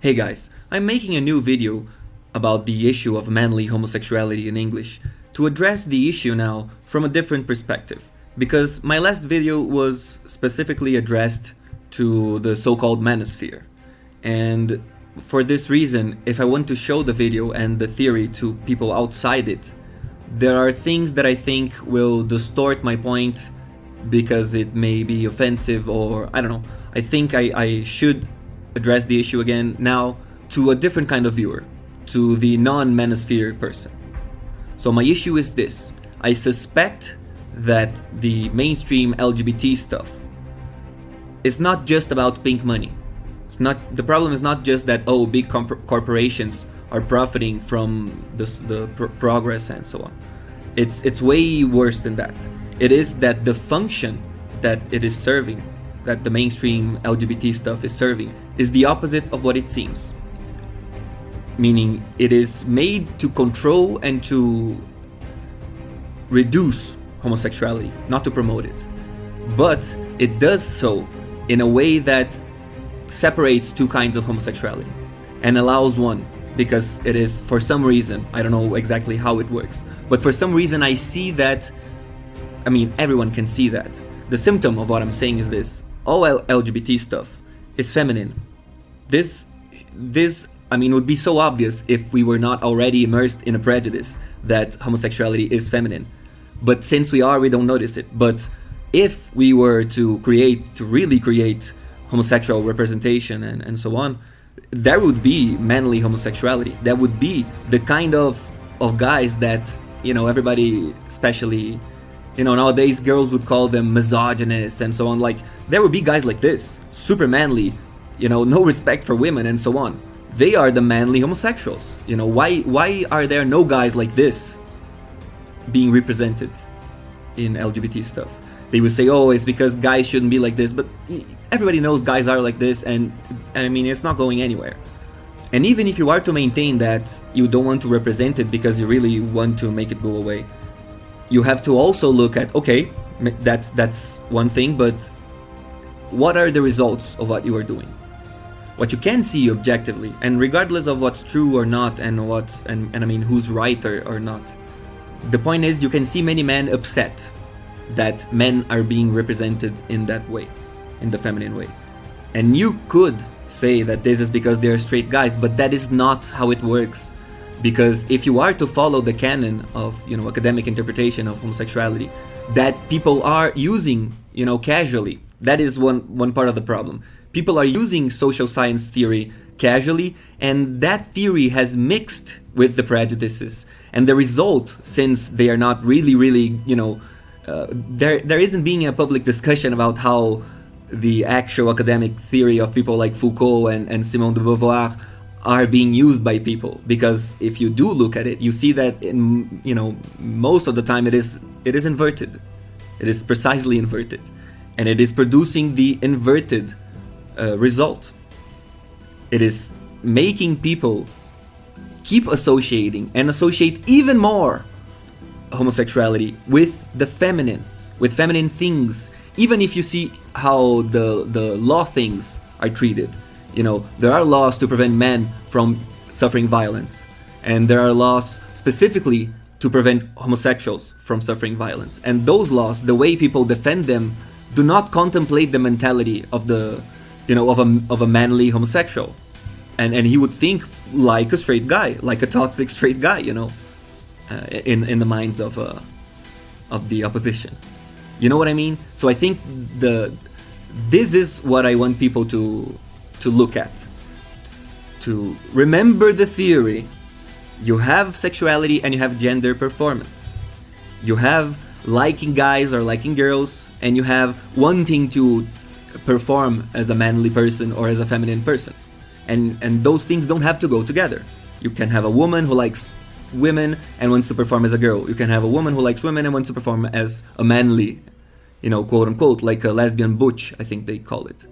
Hey guys, I'm making a new video about the issue of manly homosexuality in English to address the issue now from a different perspective, because my last video was specifically addressed to the so-called manosphere. And for this reason, if I want to show the video and the theory to people outside it, there are things that I think will distort my point because it may be offensive, or I don't know. I think I should address the issue again now to a different kind of viewer, to the non-manosphere person. So my issue is this: I suspect that the mainstream LGBT stuff is not just about pink money. The problem is not just that, oh, big corporations are profiting from the progress and so on. It's way worse than that. It is that the function that it is serving, that the mainstream LGBT stuff is serving, is the opposite of what it seems. Meaning, it is made to control and to reduce homosexuality, not to promote it. But it does so in a way that separates two kinds of homosexuality and allows one, because it is, for some reason, I don't know exactly how it works, but for some reason I see that, I mean, everyone can see that. The symptom of what I'm saying is this: all LGBT stuff is feminine. This I mean, would be so obvious if we were not already immersed in a prejudice that homosexuality is feminine. But since we are, we don't notice it. But if we were to really create homosexual representation and so on, there would be manly homosexuality. That would be the kind of guys that, you know, everybody, especially, you know, nowadays girls would call them misogynists and so on. Like, there would be guys like this, super manly, you know, no respect for women and so on. They are the manly homosexuals. You know, why are there no guys like this being represented in LGBT stuff? They would say, oh, it's because guys shouldn't be like this, but everybody knows guys are like this, and I mean, it's not going anywhere. And even if you are to maintain that you don't want to represent it because you really want to make it go away, you have to also look at, okay, that's one thing, but what are the results of what you are doing? What you can see objectively, and regardless of what's true or not, and I mean who's right or not, the point is you can see many men upset that men are being represented in that way, in the feminine way. And you could say that this is because they're straight guys, but that is not how it works. Because if you are to follow the canon of, you know, academic interpretation of homosexuality that people are using, you know, casually, that is one part of the problem. People are using social science theory casually, and that theory has mixed with the prejudices. And the result, since they are not really, you know, there isn't being a public discussion about how the actual academic theory of people like Foucault and Simone de Beauvoir are being used by people. Because if you do look at it, you see that, in, you know, most of the time it is inverted. It is precisely inverted, and it is producing the inverted result. It is making people keep associating and associate even more homosexuality with the feminine, with feminine things. Even if you see how the law things are treated, you know, there are laws to prevent men from suffering violence, and there are laws specifically to prevent homosexuals from suffering violence. And those laws, the way people defend them, do not contemplate the mentality of the, you know, of a manly homosexual, and he would think like a straight guy, like a toxic straight guy, you know, in the minds of the opposition. You know what I mean? So I think this is what I want people to look at, to remember the theory. You have sexuality and you have gender performance. You have liking guys or liking girls, and you have wanting to perform as a manly person or as a feminine person. And those things don't have to go together. You can have a woman who likes women and wants to perform as a girl. You can have a woman who likes women and wants to perform as a manly, you know, quote unquote, like a lesbian butch, I think they call it.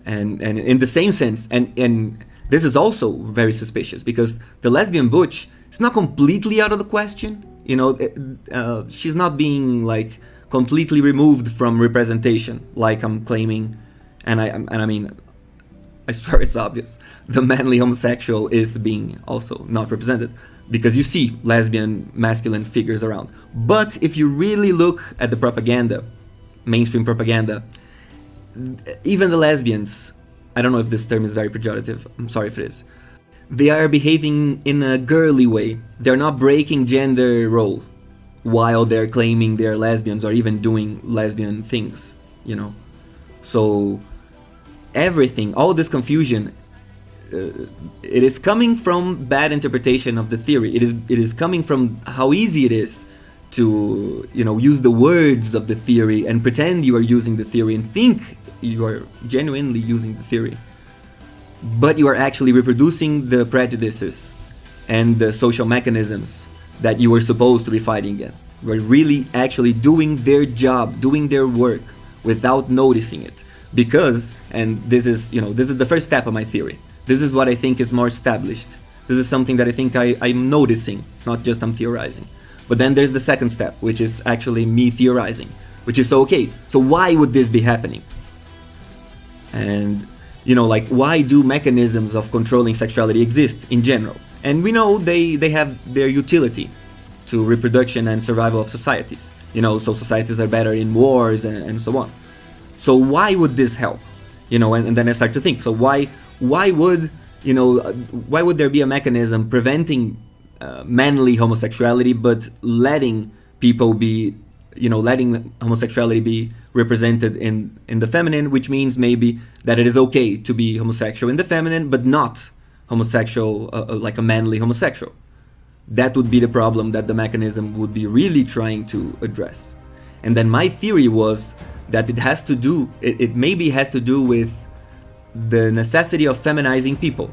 And in the same sense, and this is also very suspicious, because the lesbian butch is not completely out of the question. You know, she's not being like completely removed from representation, like I'm claiming, and I mean, I swear it's obvious, the manly homosexual is being also not represented, because you see lesbian masculine figures around. But if you really look at the propaganda, mainstream propaganda, even the lesbians, I don't know if this term is very pejorative, I'm sorry if it is, they are behaving in a girly way. They're not breaking gender role while they're claiming they're lesbians or even doing lesbian things, you know. So everything, all this confusion, it is coming from bad interpretation of the theory. It is coming from how easy it is to, you know, use the words of the theory and pretend you are using the theory and think you are genuinely using the theory, but you are actually reproducing the prejudices and the social mechanisms that you were supposed to be fighting against. You are really actually doing their job, doing their work without noticing it. Because, and this is, you know, this is the first step of my theory. This is what I think is more established. This is something that I think I'm noticing. It's not just I'm theorizing. But then there's the second step, which is actually me theorizing, which is, okay, so why would this be happening? And, you know, like, why do mechanisms of controlling sexuality exist in general? And we know they have their utility to reproduction and survival of societies. You know, so societies are better in wars and so on. So why would this help? You know, and then I start to think, so why would, you know, why would there be a mechanism preventing manly homosexuality, but letting people be, you know, letting homosexuality be represented in the feminine, which means maybe that it is okay to be homosexual in the feminine, but not homosexual, like a manly homosexual. That would be the problem that the mechanism would be really trying to address. And then my theory was that it has to do, it maybe has to do with the necessity of feminizing people.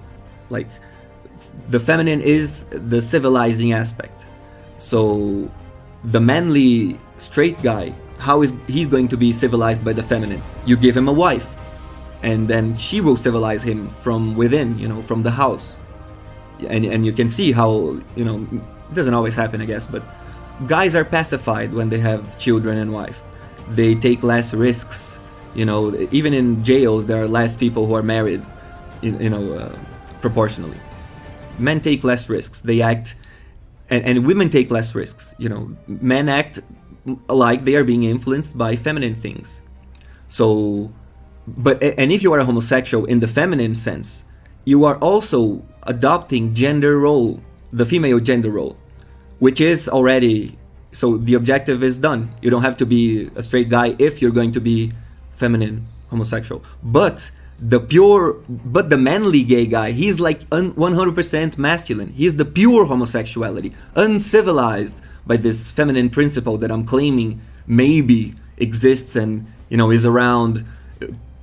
Like, the feminine is the civilizing aspect. So the manly straight guy, how is he's going to be civilized by the feminine? You give him a wife, and then she will civilize him from within, you know, from the house. And you can see how, you know, it doesn't always happen, I guess, but guys are pacified when they have children and wife. They take less risks, you know, even in jails there are less people who are married, you know, proportionally. Men take less risks, they act, and women take less risks, you know. Men act like they are being influenced by feminine things. So, and if you are a homosexual in the feminine sense, you are also adopting gender role, the female gender role, which is already, so the objective is done. You don't have to be a straight guy if you're going to be feminine homosexual. But the manly gay guy, he's like 100% masculine. He's the pure homosexuality, uncivilized by this feminine principle that I'm claiming maybe exists and, you know, is around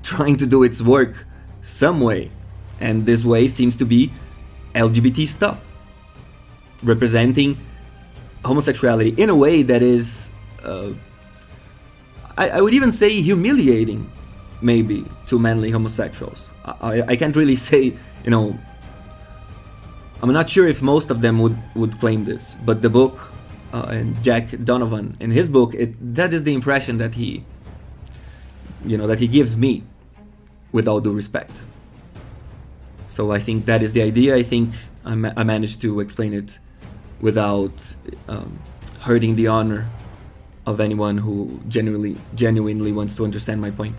trying to do its work some way. And this way seems to be LGBT stuff, representing homosexuality in a way that is, I would even say, humiliating, maybe, to manly homosexuals. I can't really say, you know, I'm not sure if most of them would claim this, but the book, and Jack Donovan, in his book, that is the impression that he, you know, that he gives me, with all due respect. So I think that is the idea. I think I managed to explain it without hurting the honor of anyone who genuinely wants to understand my point.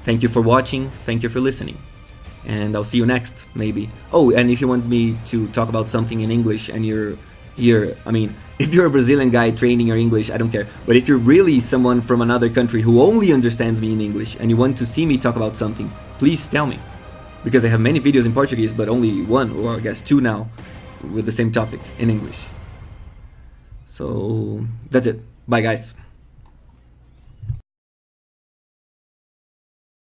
Thank you for watching, thank you for listening, and I'll see you next, maybe. Oh, and if you want me to talk about something in English and you're here, I mean, if you're a Brazilian guy training your English, I don't care, but if you're really someone from another country who only understands me in English and you want to see me talk about something, please tell me. Because I have many videos in Portuguese, but only one, or I guess two now, with the same topic in English. So that's it. Bye, guys.